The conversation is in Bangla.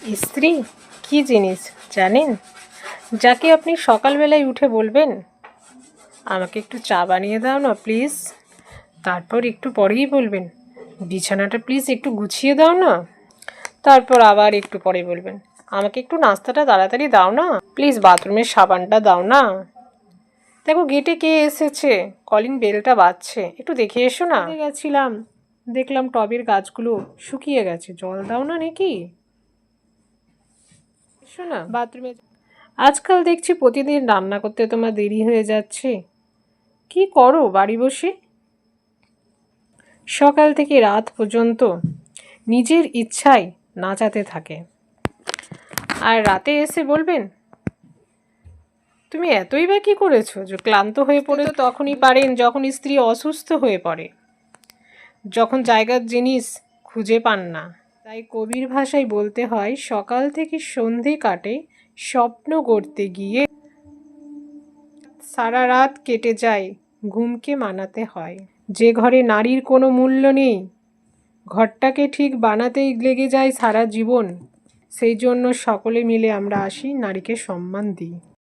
স্ত্রী কী জিনিস জানেন? যাকে আপনি সকালবেলায় উঠে বলবেন, আমাকে একটু চা বানিয়ে দাও না প্লিজ। তারপর একটু পরেই বলবেন, বিছানাটা প্লিজ একটু গুছিয়ে দাও না। তারপর আবার একটু পরে বলবেন, আমাকে একটু নাস্তাটা তাড়াতাড়ি দাও না প্লিজ, বাথরুমের সাবানটা দাও না। দেখো গেটে কে এসেছে, কলিং বেলটা বাজছে, একটু দেখে এসো না। গেছিলাম, দেখলাম টবের গাছগুলো শুকিয়ে গেছে, জল দাও না নাকি। এসো না বাথরুমে। আজকাল দেখছি প্রতিদিন রান্না করতে তোমার দেরি হয়ে যাচ্ছে, কি করো বাড়ি বসে? সকাল থেকে রাত পর্যন্ত নিজের ইচ্ছায় নাচাতে থাকে, আর রাতে এসে বলবেন, তুমি এতই বা কী করেছো যে ক্লান্ত হয়ে পড়ে? তো তখনই পারেন যখন স্ত্রী অসুস্থ হয়ে পড়ে, যখন জায়গার জিনিস খুঁজে পান না। তাই কবির ভাষায় বলতে হয়, সকাল থেকে সন্ধে কাটে স্বপ্ন গড়তে গিয়ে, সারা রাত কেটে যায় ঘুমকে মানাতে হয়। যে ঘরে নারীর কোনো মূল্য নেই, ঘরটাকে ঠিক বানাতেই লেগে যায় সারা জীবন। সেই জন্য সকলে মিলে আমরা আসি, নারীকে সম্মান দিই।